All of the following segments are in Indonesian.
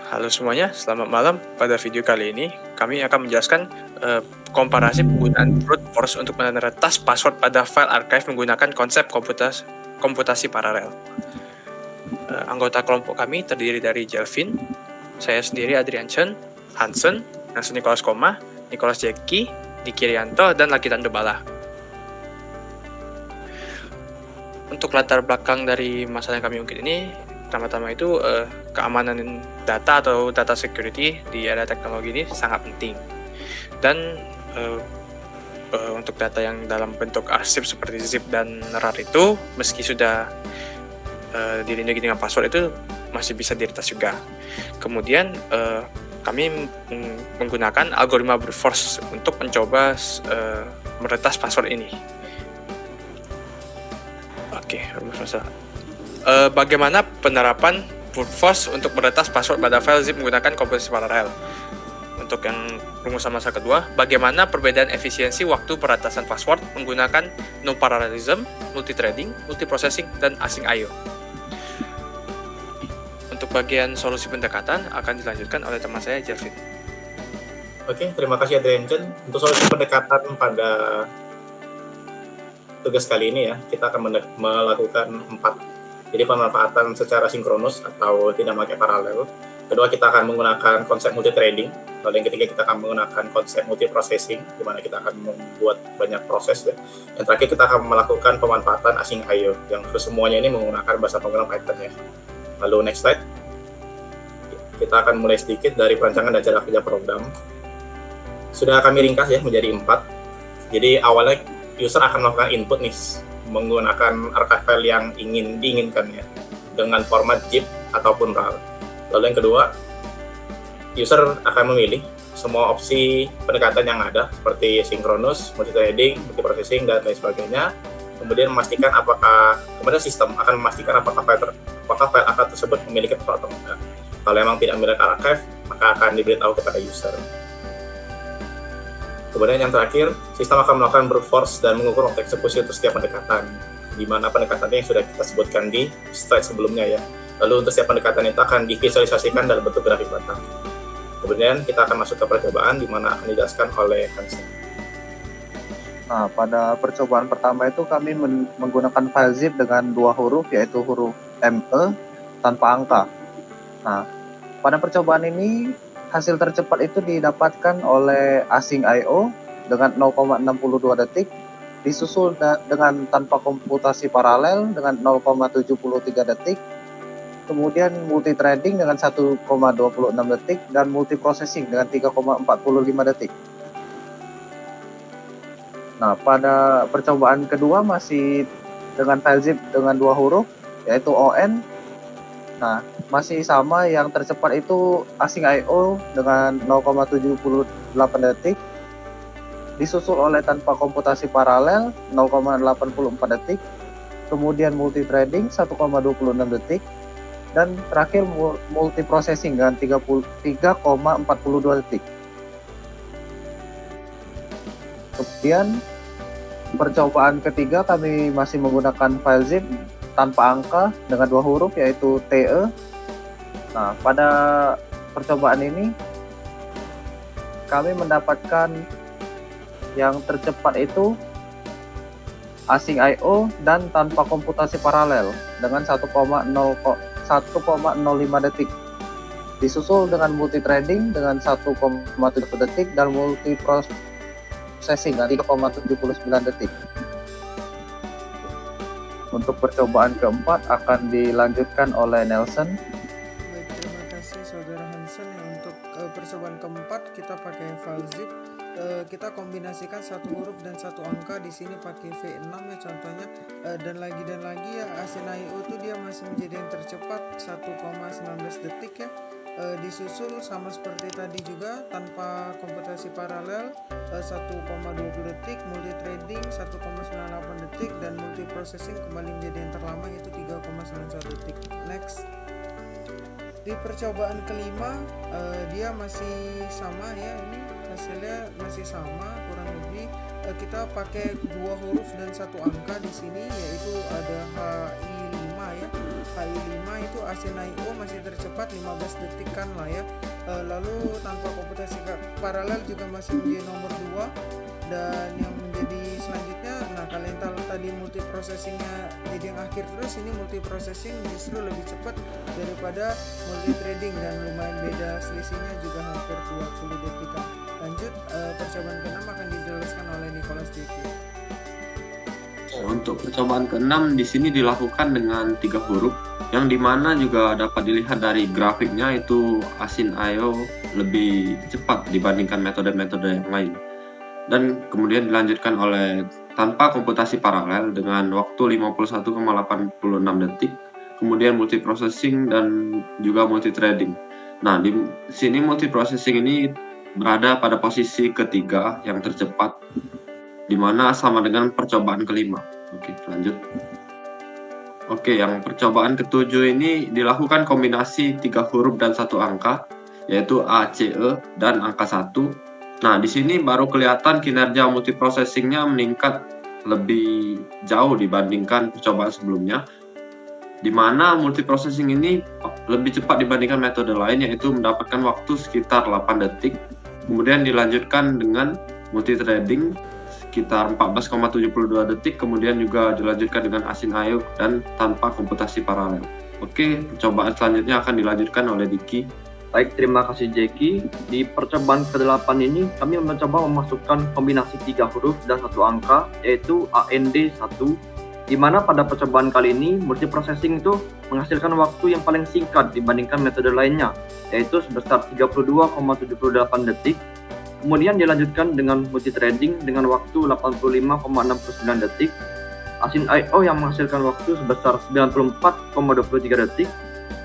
Halo semuanya, selamat malam. Pada video kali ini, kami akan menjelaskan komparasi penggunaan brute force untuk meretas password pada file archive menggunakan konsep komputasi paralel. Anggota kelompok kami terdiri dari Jelvin, saya sendiri Adrian Chen, Hansen, Nelson Nicholas Koma, Nicholas Jeki, Diki Rianto, dan Lakitan Debala. Untuk latar belakang dari masalah yang kami ungkit ini, pertama-tama itu keamanan data atau data security di era teknologi ini sangat penting. Dan untuk data yang dalam bentuk arsip seperti zip dan RAR itu, meski sudah dilindungi dengan password itu masih bisa diretas juga. Kemudian kami menggunakan algoritma brute force untuk mencoba meretas password ini. Oke, rumus masalah. Bagaimana penerapan brute force untuk meretas password pada file zip menggunakan komputasi paralel? Untuk yang rumusan masalah kedua, bagaimana perbedaan efisiensi waktu peretasan password menggunakan no parallelism, multithreading, multiprocessing, dan async I/O? Untuk bagian solusi pendekatan akan dilanjutkan oleh teman saya, Jelvin. Oke, terima kasih Adrian Chen. Untuk solusi pendekatan pada tugas kali ini ya, kita akan melakukan 4. Jadi pemanfaatan secara sinkronus atau tidak pakai paralel. Kedua, kita akan menggunakan konsep multithreading. Lalu yang ketiga, kita akan menggunakan konsep multiprocessing, di mana kita akan membuat banyak proses ya. Yang terakhir, kita akan melakukan pemanfaatan async I/O, yang semuanya ini menggunakan bahasa penggunaan Python ya. Lalu next slide. Kita akan mulai sedikit dari perancangan dan cara kerja program. Sudah kami ringkas ya menjadi 4. Jadi awalnya user akan melakukan input nih menggunakan archive file yang diinginkan ya dengan format zip ataupun RAR. Lalu yang kedua, user akan memilih semua opsi pendekatan yang ada seperti sinkronus, multithreading, multiprocessing, dan lain sebagainya. Kemudian kemudian sistem akan memastikan apakah file archive tersebut memiliki password atau tidak. Kalau memang tidak memiliki archive, maka akan diberitahu kepada user. Kemudian yang terakhir, sistem akan melakukan brute force dan mengukur waktu eksekusi untuk setiap pendekatan, di mana pendekatannya yang sudah kita sebutkan di slide sebelumnya ya. Lalu untuk setiap pendekatan itu akan divisualisasikan dalam bentuk grafik batang. Kemudian kita akan masuk ke percobaan, di mana akan dijelaskan oleh Hansen. Nah, pada percobaan pertama itu kami menggunakan file zip dengan 2 huruf, yaitu huruf ME tanpa angka. Nah, pada percobaan ini hasil tercepat itu didapatkan oleh async I/O dengan 0,62 detik, disusul dengan tanpa komputasi paralel dengan 0,73 detik, kemudian multithreading dengan 1,26 detik, dan multiprocessing dengan 3,45 detik. Nah, pada percobaan kedua masih dengan file zip dengan 2 huruf, yaitu ON. Nah, masih sama, yang tercepat itu async I/O dengan 0,78 detik, disusul oleh tanpa komputasi paralel 0,84 detik, kemudian multithreading 1,26 detik, dan terakhir multiprocessing dengan 3,42 detik. Kemudian percobaan ketiga kami masih menggunakan file zip tanpa angka dengan 2 huruf, yaitu TE. Nah, pada percobaan ini kami mendapatkan yang tercepat itu async I/O dan tanpa komputasi paralel dengan 1,05 detik, disusul dengan multithreading dengan 1,7 detik, dan multiprocessing dengan 3,79 detik. Untuk percobaan keempat akan dilanjutkan oleh Nelson. Baik, terima kasih saudara Hansen. Untuk percobaan keempat kita pakai file zip. Kita kombinasikan 1 huruf dan 1 angka, di sini pakai V6 ya contohnya, dan lagi ya async I/O itu dia masih menjadi yang tercepat 1,19 detik ya. Disusul sama seperti tadi juga tanpa komputasi paralel 1,20 detik, multithreading 1,98 detik, dan multiprocessing kembali menjadi yang terlama yaitu 3,91 detik. Next. Di percobaan kelima dia masih sama ya, ini hasilnya masih sama kurang lebih. Kita pakai 2 huruf dan 1 angka di sini, yaitu ada HI5 ya. HI5 itu ASIN-IO masih tercepat 15 detikan lah ya. Lalu tanpa komputasi paralel juga masih menjadi nomor 2. Dan yang menjadi selanjutnya, nah kalian tahu tadi multiprocessingnya jadi yang akhir, terus ini multiprocessing justru lebih cepat daripada multithreading dan lumayan beda, selisihnya juga hampir 20 detikan. Lanjut, percobaan ke-6 akan dijelaskan oleh Nicholas Diki. Untuk percobaan ke-6 di sini dilakukan dengan 3 huruf, yang dimana juga dapat dilihat dari grafiknya itu ASIN-IO lebih cepat dibandingkan metode-metode yang lain. Dan kemudian dilanjutkan oleh tanpa komputasi paralel dengan waktu 51,86 detik, kemudian multiprocessing dan juga multithreading. Nah, di sini multiprocessing ini berada pada posisi ketiga yang tercepat, di mana sama dengan percobaan kelima. Oke, lanjut. Oke, yang percobaan ketujuh ini dilakukan kombinasi 3 huruf dan 1 angka, yaitu A, C, E, dan angka 1. Nah, di sini baru kelihatan kinerja multiprocessingnya meningkat lebih jauh dibandingkan percobaan sebelumnya, di mana multiprocessing ini lebih cepat dibandingkan metode lain, yaitu mendapatkan waktu sekitar 8 detik. Kemudian dilanjutkan dengan multithreading sekitar 14,72 detik, kemudian juga dilanjutkan dengan ASIN-IO dan tanpa komputasi paralel. Oke, percobaan selanjutnya akan dilanjutkan oleh Diki. Baik, terima kasih Jeki. Di percobaan ke-8 ini, kami mencoba memasukkan kombinasi 3 huruf dan 1 angka, yaitu AND1, di mana pada percobaan kali ini, multiprocessing itu menghasilkan waktu yang paling singkat dibandingkan metode lainnya, yaitu sebesar 32,78 detik. Kemudian dilanjutkan dengan multithreading dengan waktu 85,69 detik, ASIN-IO yang menghasilkan waktu sebesar 94,23 detik,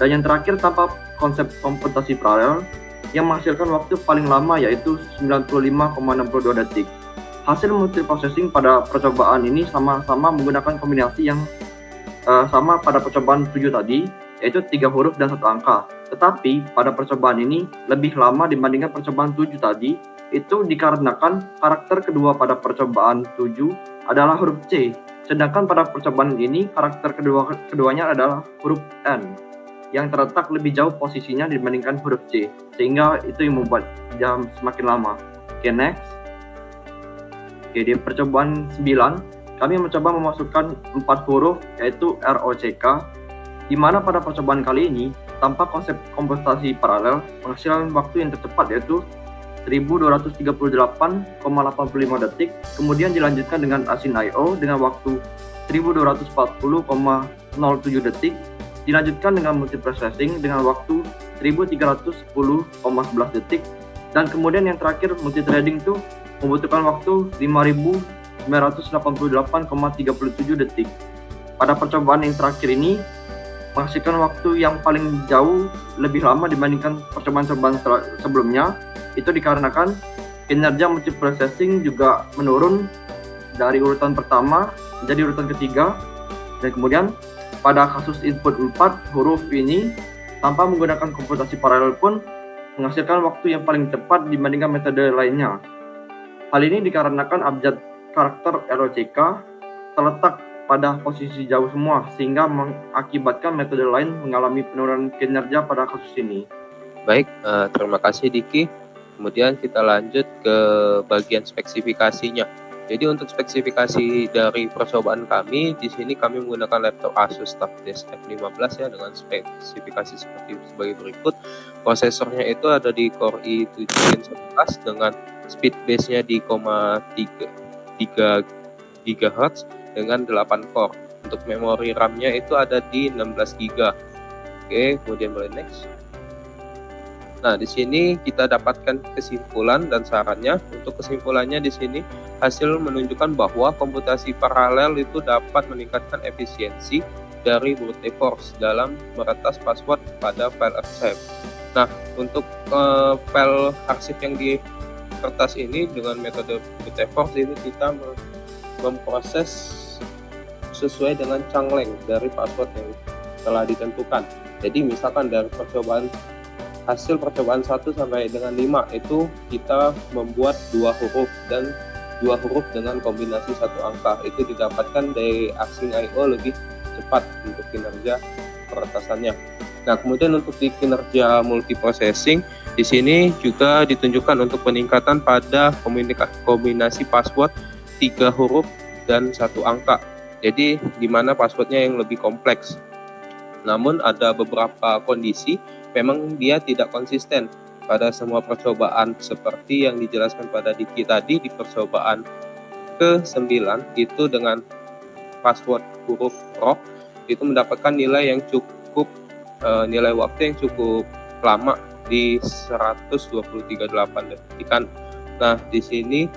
dan yang terakhir tanpa konsep komputasi paralel yang menghasilkan waktu paling lama, yaitu 95,62 detik. Hasil multiprocessing pada percobaan ini sama-sama menggunakan kombinasi yang sama pada percobaan 7 tadi, yaitu 3 huruf dan 1 angka. Tetapi pada percobaan ini lebih lama dibandingkan percobaan 7 tadi, itu dikarenakan karakter kedua pada percobaan 7 adalah huruf C, sedangkan pada percobaan ini karakter keduanya adalah huruf N, yang terletak lebih jauh posisinya dibandingkan huruf C, sehingga itu yang membuat jam semakin lama. Oke, next. Oke, di percobaan 9, kami mencoba memasukkan 4 huruf, yaitu ROCK, di mana pada percobaan kali ini, tanpa konsep komputasi paralel, menghasilkan waktu yang tercepat, yaitu 1238,85 detik, kemudian dilanjutkan dengan ASIN-IO dengan waktu 1240,07 detik, dilanjutkan dengan multiprocessing dengan waktu 1310,11 detik, dan kemudian yang terakhir multithreading itu membutuhkan waktu 5988,37 detik. Pada percobaan yang terakhir ini menghasilkan waktu yang paling jauh lebih lama dibandingkan percobaan-percobaan sebelumnya. Itu dikarenakan kinerja multiprocessing juga menurun dari urutan pertama menjadi urutan ketiga, dan kemudian pada kasus input 4 huruf ini tanpa menggunakan komputasi paralel pun menghasilkan waktu yang paling cepat dibandingkan metode lainnya. Hal ini dikarenakan abjad karakter ROCK terletak pada posisi jauh semua, sehingga mengakibatkan metode lain mengalami penurunan kinerja pada kasus ini. Baik, terima kasih Diki. Kemudian kita lanjut ke bagian spesifikasinya. Jadi untuk spesifikasi dari percobaan kami, di sini kami menggunakan laptop Asus TUFDesk F15 ya, dengan spesifikasi sebagai berikut. Prosesornya itu ada di Core i7 Gen 11 dengan speed base-nya di 3 GHz dengan 8 core. Untuk memori RAM-nya itu ada di 16 GB. Oke, kemudian boleh next. Nah, di sini kita dapatkan kesimpulan dan sarannya. Untuk kesimpulannya di sini hasil menunjukkan bahwa komputasi paralel itu dapat meningkatkan efisiensi dari brute force dalam meretas password pada file archive. Nah, untuk file arsip yang diretas ini dengan metode brute force ini kita memproses sesuai dengan chunklength dari password yang telah ditentukan. Jadi misalkan dari hasil percobaan 1 sampai dengan 5 itu kita membuat 2 huruf dan 2 huruf dengan kombinasi 1 angka, itu didapatkan dari ASIN-IO lebih cepat untuk kinerja pemberantasannya. Nah, kemudian untuk di kinerja multiprocessing, di sini juga ditunjukkan untuk peningkatan pada kombinasi password 3 huruf dan 1 angka. Jadi, di mana passwordnya yang lebih kompleks. Namun ada beberapa kondisi memang dia tidak konsisten pada semua percobaan, seperti yang dijelaskan pada Diki tadi di percobaan ke-9 itu dengan password huruf rock itu mendapatkan nilai yang cukup nilai waktu yang cukup lama di 123,8 detikan. Nah, di sini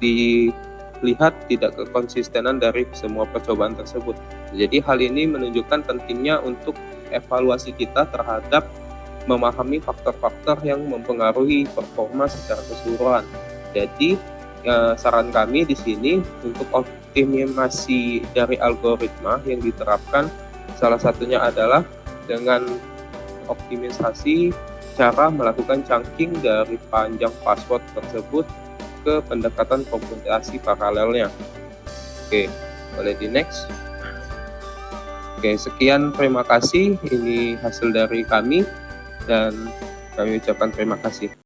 dilihat tidak kekonsistenan dari semua percobaan tersebut. Jadi hal ini menunjukkan pentingnya untuk evaluasi kita terhadap memahami faktor-faktor yang mempengaruhi performa secara keseluruhan. Jadi saran kami di sini untuk optimasi dari algoritma yang diterapkan, salah satunya adalah dengan optimisasi cara melakukan chunking dari panjang password tersebut ke pendekatan komputasi paralelnya. Oke, boleh di next. Oke, sekian, terima kasih. Ini hasil dari kami dan kami ucapkan terima kasih.